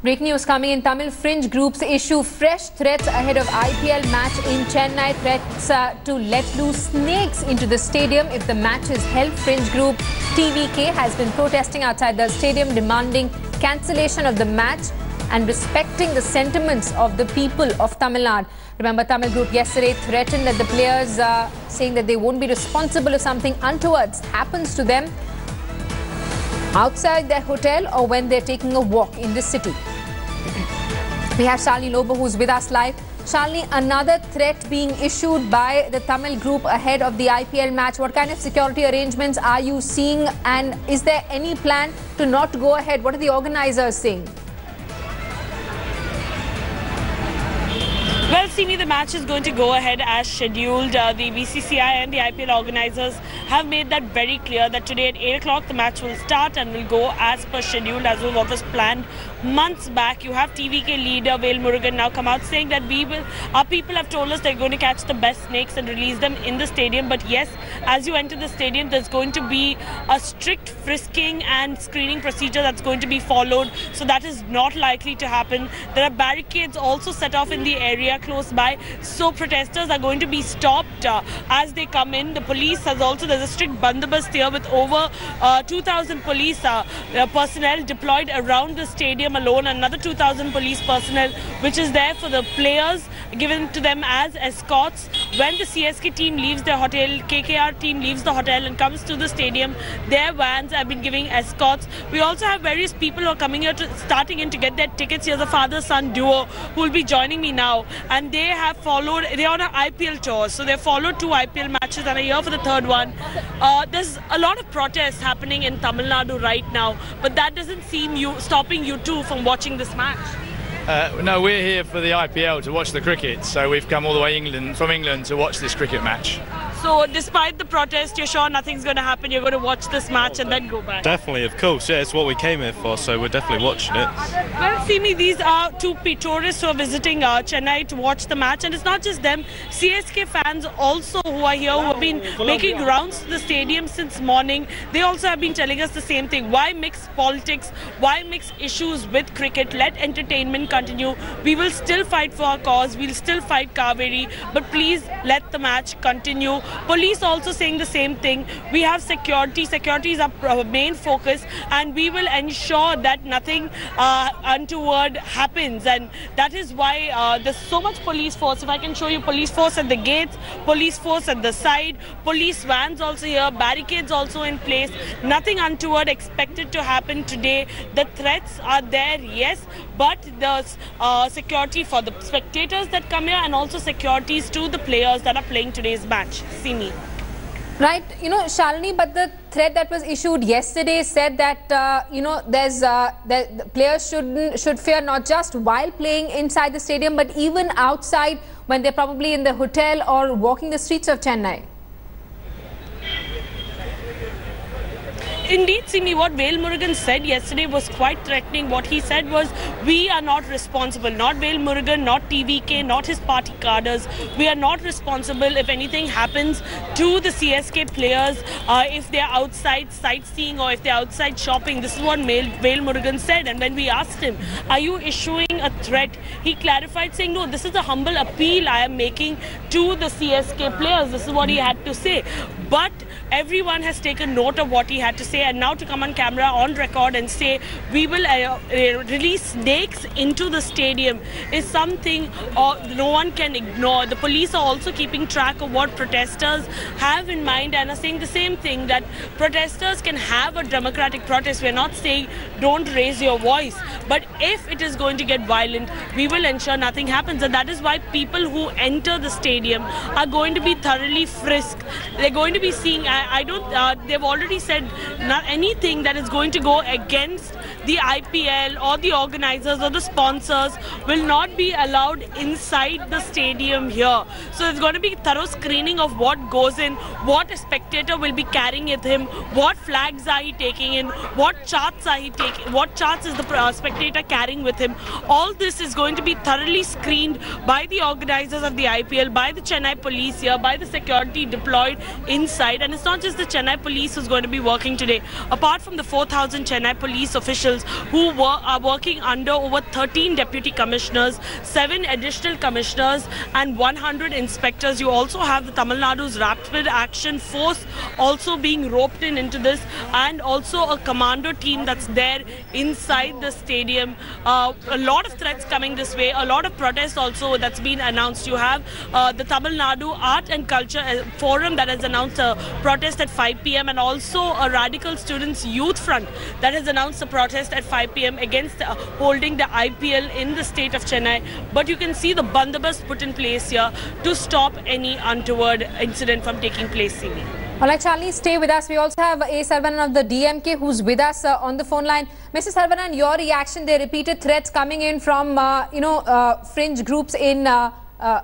Breaking news coming in. Tamil fringe groups issue fresh threats ahead of IPL match in Chennai. Threats to let loose snakes into the stadium if the match is held. Fringe group TVK has been protesting outside the stadium, demanding cancellation of the match and respecting the sentiments of the people of Tamil Nadu. Remember, Tamil group yesterday threatened that the players saying that they won't be responsible if something untoward happens to them outside their hotel or when they're taking a walk in the city. We have Shalini Lobo who's with us live. Shalini, another threat being issued by the Tamil group ahead of the IPL match. What kind of security arrangements are you seeing, and is there any plan to not go ahead? What are the organizers saying? Well, Simi, the match is going to go ahead as scheduled. The BCCI and the IPL organizers have made that very clear that today at 8 o'clock the match will start and will go as per scheduled, as was what was planned months back. You have TVK leader Vel Murugan now come out saying that our people have told us they're going to catch the best snakes and release them in the stadium. But yes, as you enter the stadium, there's going to be a strict frisking and screening procedure that's going to be followed. So that is not likely to happen. There are barricades also set off in the area close by, so protesters are going to be stopped as they come in. The police has also, there's a strict bandobast here with over 2,000 police personnel deployed around the stadium alone. Another 2,000 police personnel which is there for the players, given to them as escorts. When the CSK team leaves their hotel, KKR team leaves the hotel and comes to the stadium, their vans have been giving escorts. We also have various people who are coming here starting in to get their tickets. Here's a father-son duo who will be joining me now. And they have followed, they're on an IPL tour. So they've followed 2 IPL matches and are here for the 3rd one. There's a lot of protests happening in Tamil Nadu right now, but that doesn't seem stopping you two from watching this match. No, we're here for the IPL to watch the cricket, so we've come all the way from England to watch this cricket match. So despite the protest, you're sure nothing's going to happen? You're going to watch this match and then go back? Definitely, of course, yeah, it's what we came here for, so we're definitely watching it. Well, Simi, these are 2 tourists who are visiting Chennai to watch the match, and it's not just them. CSK fans also who are here, who have been making rounds to the stadium since morning. They also have been telling us the same thing. Why mix politics? Why mix issues with cricket? Let entertainment continue. We will still fight for our cause. We'll still fight Cauvery, but please let the match continue. Police also saying the same thing. We have security. Security is our main focus, and we will ensure that nothing untoward happens. And that is why there's so much police force. If I can show you, police force at the gates, police force at the side, police vans also here, barricades also in place. Nothing untoward expected to happen today. The threats are there, yes, but there's security for the spectators that come here and also securities to the players that are playing today's match. Simi. Right, Shalini, but the threat that was issued yesterday said that, the players should fear not just while playing inside the stadium, but even outside when they're probably in the hotel or walking the streets of Chennai. Indeed, Simi, what Vel Murugan said yesterday was quite threatening. What he said was, we are not responsible. Not Vel Murugan, not TVK, not his party cadres. We are not responsible if anything happens to the CSK players, if they're outside sightseeing or if they're outside shopping. This is what Vel Murugan said. And when we asked him, are you issuing a threat? He clarified saying, no, this is a humble appeal I am making to the CSK players. This is what he had to say. But everyone has taken note of what he had to say, and now to come on camera on record and say we will release snakes into the stadium is something no one can ignore. The police are also keeping track of what protesters have in mind and are saying the same thing, that protesters can have a democratic protest. We're not saying don't raise your voice, but if it is going to get violent, we will ensure nothing happens. And that is why people who enter the stadium are going to be thoroughly frisked. They're going to be seeing, they've already said not anything that is going to go against the IPL or the organizers or the sponsors will not be allowed inside the stadium here. So there's going to be thorough screening of what goes in, what a spectator will be carrying with him, what flags are he taking in, what charts are he taking, what charts is the spectator carrying with him. All this is going to be thoroughly screened by the organizers of the IPL, by the Chennai police here, by the security deployed inside. And it's not just the Chennai police who's going to be working today. play. Apart from the 4,000 Chennai police officials who are working under over 13 deputy commissioners, 7 additional commissioners and 100 inspectors, you also have the Tamil Nadu's Rapid Action Force also being roped into this, and also a commando team that's there inside the stadium. A lot of threats coming this way, a lot of protests also that's been announced. You have the Tamil Nadu Art and Culture Forum that has announced a protest at 5 p.m. and also a Radical Students Youth Front that has announced a protest at 5 p.m. against holding the IPL in the state of Chennai. But you can see the bandobast put in place here to stop any untoward incident from taking place. All right, Charlie, stay with us. We also have A. Sarvanan of the DMK who's with us on the phone line. Mr. Sarvanan, your reaction, the repeated threats coming in from, fringe groups in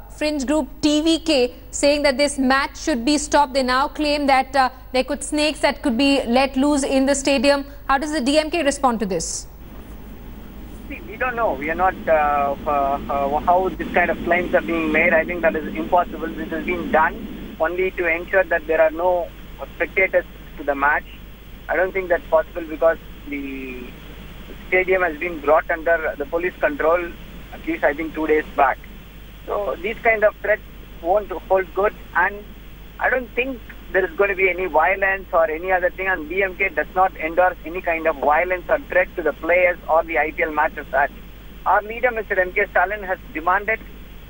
fringe group TVK saying that this match should be stopped. They now claim that there could snakes that could be let loose in the stadium. How does the DMK respond to this? See, we don't know. We are not how this kind of claims are being made. I think that is impossible. This has been done only to ensure that there are no spectators to the match. I don't think that's possible because the stadium has been brought under the police control at least I think 2 days back. So these kind of threats won't hold good, and I don't think there is going to be any violence or any other thing, and DMK does not endorse any kind of violence or threat to the players or the IPL match as such. Our leader, Mr. M.K. Stalin, has demanded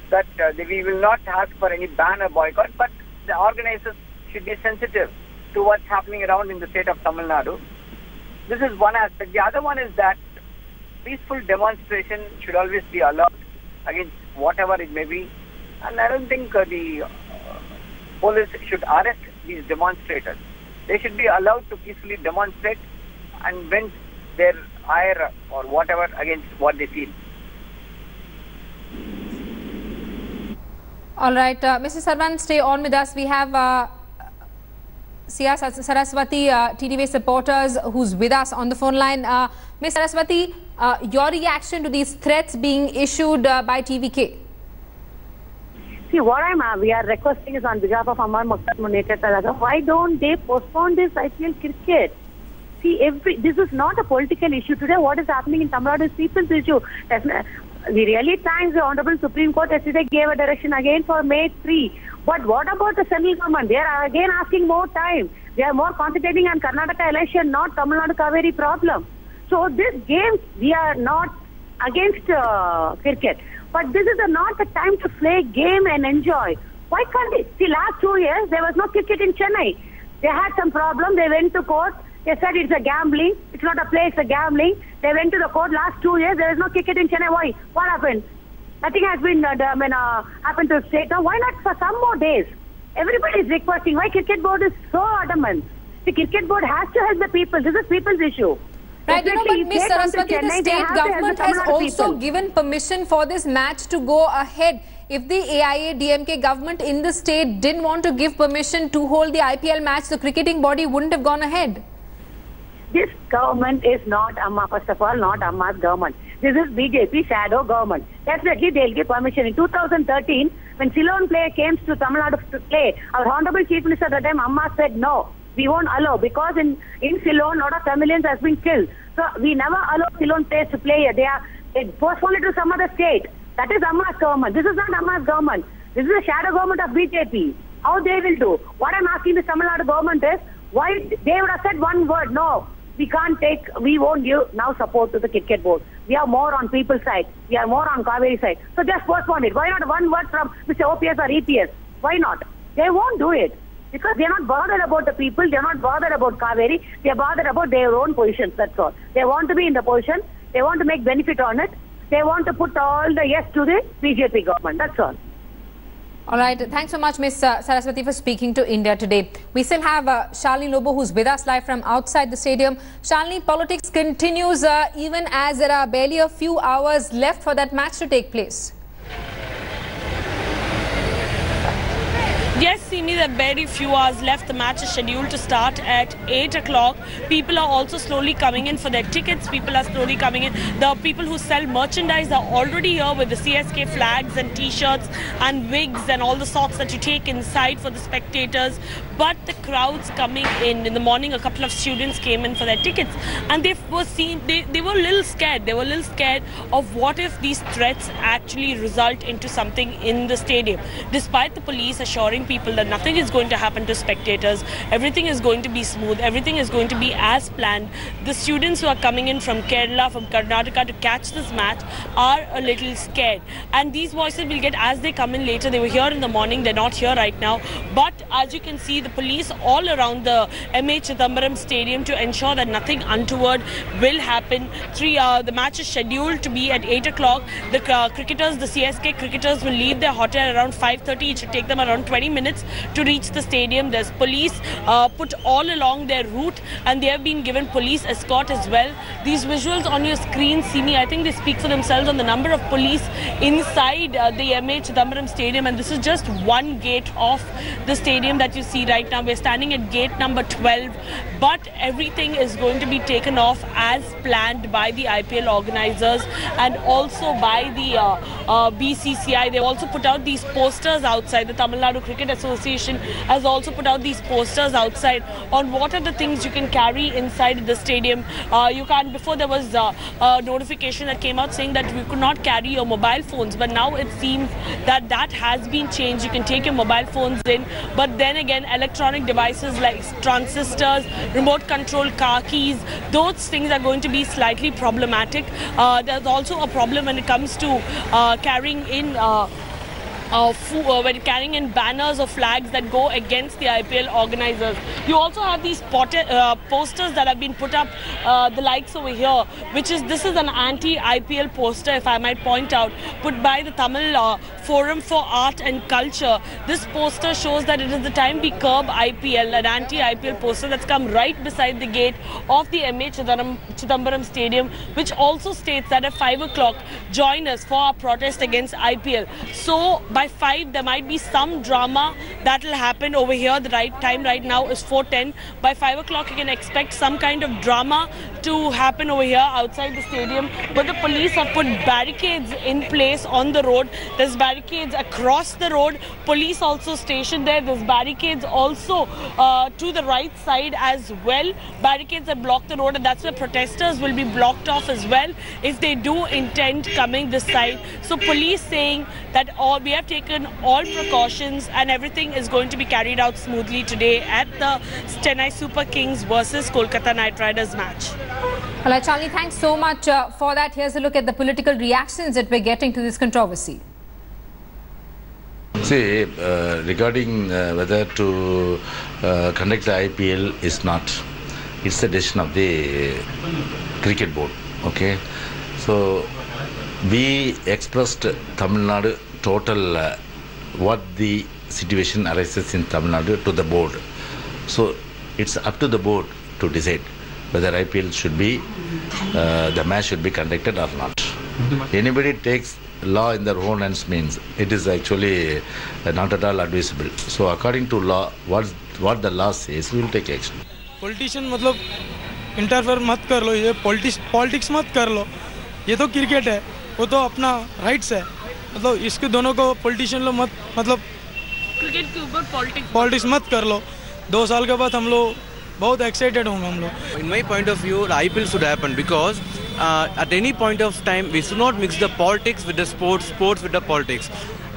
that we will not ask for any ban or boycott, but the organizers should be sensitive to what's happening around in the state of Tamil Nadu. This is one aspect. The other one is that peaceful demonstration should always be allowed against whatever it may be. And I don't think the police should arrest these demonstrators. They should be allowed to peacefully demonstrate and vent their ire or whatever against what they feel. All right, Mr. Sarvan, stay on with us. We have Sia Saraswati, TDV supporters, who's with us on the phone line. Ms. Saraswati, your reaction to these threats being issued by TVK? See, what we are requesting is on behalf of Amar Mukhtar Munekar, why don't they postpone this IPL cricket? See, this is not a political issue today. What is happening in Tamil Nadu is people's issue. We really thank the Honorable Supreme Court yesterday gave a direction again for May 3. But what about the central government? They are again asking more time. They are more concentrating on Karnataka election, not Tamil Nadu Cauvery problem. So this game, we are not against cricket. But this is not the time to play game and enjoy. Why can't they? See, last 2 years, there was no cricket in Chennai. They had some problem. They went to court. They said it's a gambling. It's not a play, it's a gambling. They went to the court last 2 years. There is no cricket in Chennai. Why? What happened? Nothing has been happened to the state. Now, why not for some more days? Everybody is requesting. Why cricket board is so adamant? The cricket board has to help the people. This is people's issue. Right, but Ms. Saraswati, the state government has also given permission for this match to go ahead. If the AIA DMK government in the state didn't want to give permission to hold the IPL match, the cricketing body wouldn't have gone ahead. This government is not first of all, not Amma's government. This is BJP shadow government. Definitely they'll give permission. In 2013, when Ceylon player came to Tamil Nadu to play, our Honorable Chief Minister at the time, Amma said no. We won't allow because in Ceylon, a lot of Tamilians has been killed. So we never allow Ceylon players to play here. They postponed it to some other state. That is Amma's government. This is not Amma's government. This is a shadow government of BJP. How they will do? What I'm asking the Tamil Nadu government is, why they would have said one word, no, we won't give now support to the cricket board. We are more on people's side. We are more on Cauvery side. So just postpone it. Why not one word from Mr. OPS or EPS? Why not? They won't do it. Because they are not bothered about the people, they are not bothered about Cauvery, they are bothered about their own positions, that's all. They want to be in the position, they want to make benefit on it, they want to put all the yes to the BJP government, that's all. All right, thanks so much, Ms. Saraswati, for speaking to India Today. We still have Shalini Lobo, who's with us live from outside the stadium. Shalini, politics continues even as there are barely a few hours left for that match to take place. Yes, Simi, there are very few hours left. The match is scheduled to start at 8 o'clock. People are also slowly coming in for their tickets. People are slowly coming in. The people who sell merchandise are already here with the CSK flags and t-shirts and wigs and all the sorts that you take inside for the spectators. But the crowds coming in the morning, a couple of students came in for their tickets, and they were a little scared. They were a little scared of what if these threats actually result into something in the stadium. Despite the police assuring people that nothing is going to happen to spectators, everything is going to be smooth, everything is going to be as planned, the students who are coming in from Kerala, from Karnataka to catch this match are a little scared. And these voices will get as they come in later. They were here in the morning, they're not here right now. But as you can see, the police all around the MA Chidambaram Stadium to ensure that nothing untoward will happen. The match is scheduled to be at 8 o'clock. The cricketers, the CSK cricketers will leave their hotel around 5:30. It should take them around 20 minutes to reach the stadium. There's police put all along their route, and they have been given police escort as well. These visuals on your screen, Simi, I think they speak for themselves on the number of police inside the MA Chidambaram Stadium, and this is just one gate of the stadium that you see right now. We're standing at gate number 12, but everything is going to be taken off as planned by the IPL organizers and also by the BCCI. They've also put out these posters outside. The Tamil Nadu Cricket Association has also put out these posters outside on what are the things you can carry inside the stadium. Before there was a notification that came out saying that we could not carry your mobile phones, but now it seems that has been changed. You can take your mobile phones in, but then again, electronic devices like transistors, remote control car keys, those things are going to be slightly problematic. There's also a problem when it comes to carrying in when carrying in banners or flags that go against the IPL organizers. You also have these posters that have been put up, the likes over here, this is an anti-IPL poster, if I might point out, put by the Tamil Forum for Art and Culture. This poster shows that it is the time we curb IPL, an anti-IPL poster that's come right beside the gate of the MA Chidambaram Stadium, which also states that at 5 o'clock, join us for our protest against IPL. So by 5, there might be some drama that will happen over here. The right time right now is 4:10. By 5 o'clock, you can expect some kind of drama to happen over here outside the stadium. But the police have put barricades in place on the road. There's barricades across the road. Police also stationed there. There's barricades also to the right side as well. Barricades that block the road, and that's where protesters will be blocked off as well if they do intend coming this side. So police saying that we have taken all precautions and everything is going to be carried out smoothly today at the Chennai Super Kings versus Kolkata Knight Riders match. All right, Charlie, thanks so much for that. Here's a look at the political reactions that we're getting to this controversy. See, regarding whether to conduct the IPL is not, it's the decision of the cricket board. Okay, so we expressed Tamil Nadu total what the situation arises in Tamil Nadu to the board. So it's up to the board to decide whether IPL should be, the match should be conducted or not. Anybody takes law in their own hands means it is actually not at all advisable. So according to law, what the law says, we will take action. Politician मतलब interfere मत कर लो, ये politics मत कर लो, ये तो cricket है, वो तो अपना rights है, मतलब इसके दोनों को politician लो मत, मतलब क्रिकेट के ऊपर politics मत कर लो. 2 साल के बाद हम लोग बहुत excited होंगे हम लोग. In my point of view, the IPL should happen because at any point of time we should not mix the politics with the sports with the politics.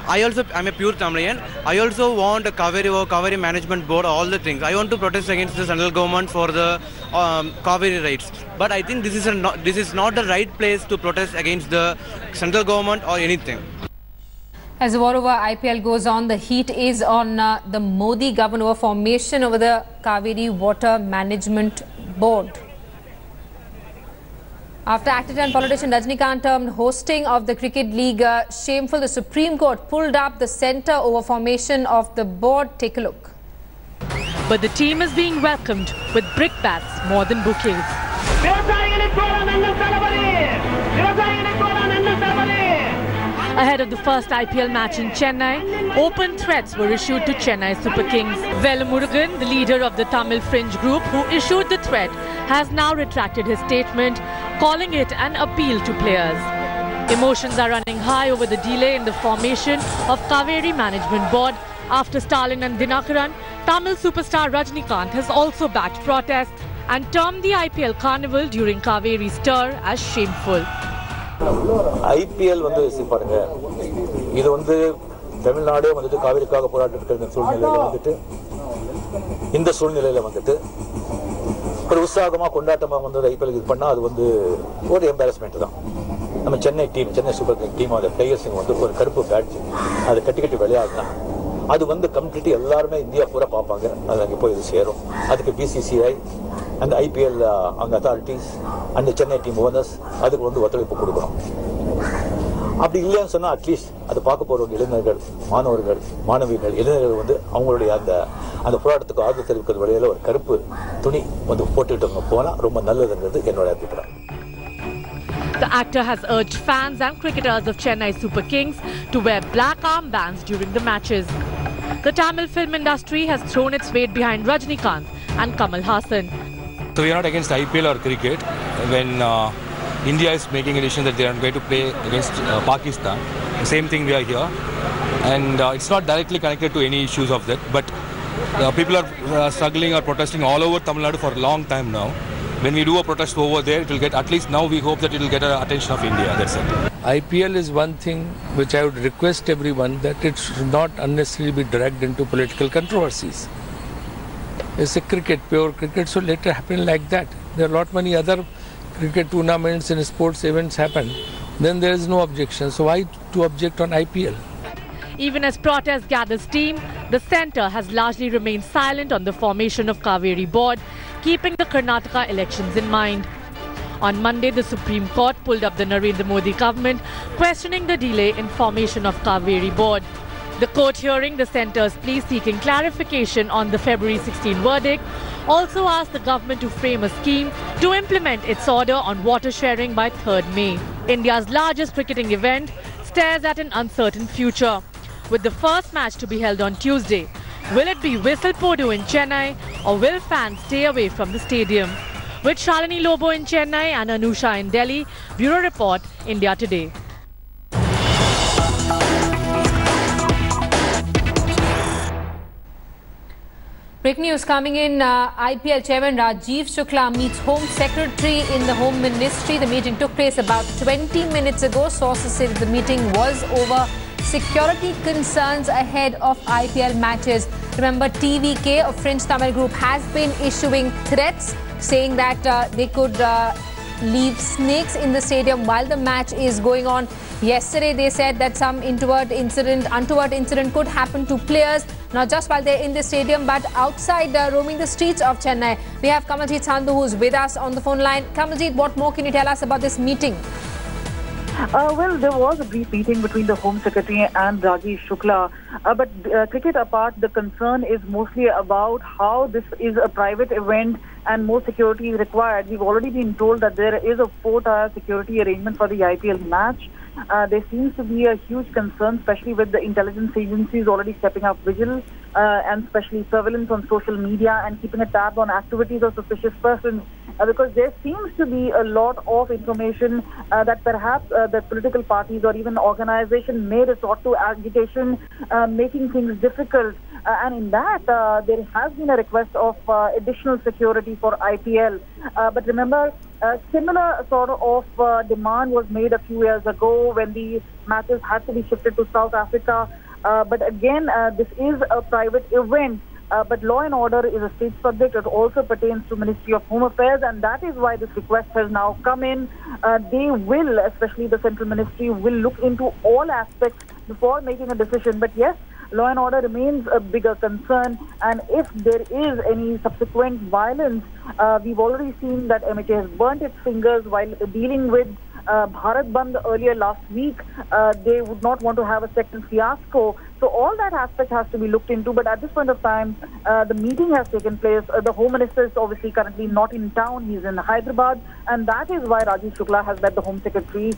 I'm a pure Tamilian. I also want a Cauvery management board, all the things. I want to protest against the central government for the Cauvery rights. But I think this is not the right place to protest against the central government or anything. As the war over IPL goes on, the heat is on the Modi government formation over the Cauvery Water Management Board. After actor and politician Rajnikant termed hosting of the Cricket League shameful, the Supreme Court pulled up the centre over formation of the board. Take a look. But the team is being welcomed with brickbats more than bouquets. Ahead of the first IPL match in Chennai, open threats were issued to Chennai Super Kings. Velmurugan, the leader of the Tamil fringe group who issued the threat, has now retracted his statement, calling it an appeal to players. Emotions are running high over the delay in the formation of Cauvery Management Board. After Stalin and Dinakaran, Tamil superstar Rajnikant has also backed protests and termed the IPL carnival during Cauvery's tour as shameful. IPL பாருங்க இது தமிழ்நாடே காவிரிக்காக போராடிட்டு இருக்க சூழ்நிலையில இந்த சூழ்நிலையில ஒரு உற்சாகமா கொண்டாட்டமா IPL இது பண்ணா அது ஒரு எம்பாரஸ்மென்ட் தான். நம்ம சென்னை சூப்பர் கிங் டீம் அந்த பிளேயர்ஸ் ஒரு கருப்பு பேட்ஜ் அதை கட்டி விளையாடுனா அது கம்ப்ளீட் எல்லாருமே இந்தியா பூரா பார்ப்பாங்க. அது அங்கே போய் இது சேரும். அதுக்கு BCCI அந்த IPL அங்கே அத்தாரிட்டிஸ் அந்த சென்னை டீம் ஓனர்ஸ் அதுக்கு ஒத்துழைப்பு கொடுக்கணும். அப்படி இல்லைன்னு சொன்னால் அட்லீஸ்ட் அது பார்க்க போகிற இளைஞர்கள் மாணவர்கள் மாணவிகள் இளைஞர்கள் அவங்களுடைய அந்த போராட்டத்துக்கு ஆதரவு தெரிவிக்கிற வழியில் ஒரு கருப்பு துணி போட்டுக்கிட்டு போனால் ரொம்ப நல்லதுங்கிறது என்னோட அபிப்பிராயம். The actor has urged fans and cricketers of Chennai Super Kings to wear black armbands during the matches. The Tamil film industry has thrown its weight behind Rajnikant and Kamal Haasan. So we are not against IPL or cricket. When India is making a decision that they are going to play against Pakistan, the same thing we are here. And it's not directly connected to any issues of that. But people are struggling or protesting all over Tamil Nadu for a long time now. When we do a protest over there, it will get, at least now we hope that it will get the attention of India. That's it. IPL is one thing which I would request everyone that it should not unnecessarily be dragged into political controversies. It's a cricket, pure cricket, so let it happen like that. There are a lot many other cricket tournaments and sports events happen. Then there is no objection. So why to object on IPL? Even as protests gather steam, the centre has largely remained silent on the formation of Cauvery board, keeping the Karnataka elections in mind. On Monday, the Supreme Court pulled up the Narendra Modi government, questioning the delay in formation of Cauvery board. The court hearing the centre's plea seeking clarification on the February 16 verdict also asked the government to frame a scheme to implement its order on water sharing by 3rd May. India's largest cricketing event stares at an uncertain future, with the first match to be held on Tuesday. Will it be Whistle Podu in Chennai, or will fans stay away from the stadium? With Shalini Lobo in Chennai and Anusha in Delhi, Bureau Report, India Today. Breaking news coming in, IPL Chairman Rajiv Shukla meets Home Secretary in the Home Ministry. The meeting took place about 20 minutes ago. Sources say that the meeting was over security concerns ahead of IPL matches. Remember, TVK, a French Tamil group, has been issuing threats saying that they could leave snakes in the stadium while the match is going on. Yesterday, they said that some untoward incident could happen to players, not just while they're in the stadium, but outside roaming the streets of Chennai. We have Kamaljeet Sandhu, who's with us on the phone line. Kamaljeet, what more can you tell us about this meeting? Well, there was a brief meeting between the Home Secretary and Rajiv Shukla. But cricket apart, the concern is mostly about how this is a private event and more security is required. We've already been told that there is a 4-tier security arrangement for the IPL match. There seems to be a huge concern, especially with the intelligence agencies already stepping up vigilance and especially surveillance on social media and keeping a tab on activities of suspicious persons. Because there seems to be a lot of information that perhaps the political parties or even organization may resort to agitation, making things difficult. And in that, there has been a request of additional security for IPL. But remember, a similar sort of demand was made a few years ago when the matches had to be shifted to South Africa. But again, this is a private event. But law and order is a state subject. It also pertains to Ministry of Home Affairs, and that is why this request has now come in. They will, especially the Central Ministry, will look into all aspects before making a decision. But yes, law and order remains a bigger concern, and if there is any subsequent violence, we've already seen that MHA has burnt its fingers while dealing with Bharat Bandh earlier last week. They would not want to have a second fiasco. So all that aspect has to be looked into. But at this point of time, the meeting has taken place. The Home Minister is obviously currently not in town. He's in Hyderabad. And that is why Rajiv Shukla has led the Home Secretary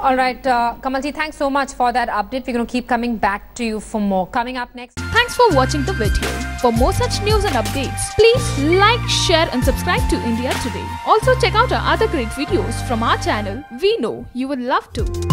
All right, Kamalji, thanks so much for that update. We're going to keep coming back to you for more. Coming up next. Thanks for watching the video. For more such news and updates, please like, share and subscribe to India Today. Also check out our other great videos from our channel. We know you will love to.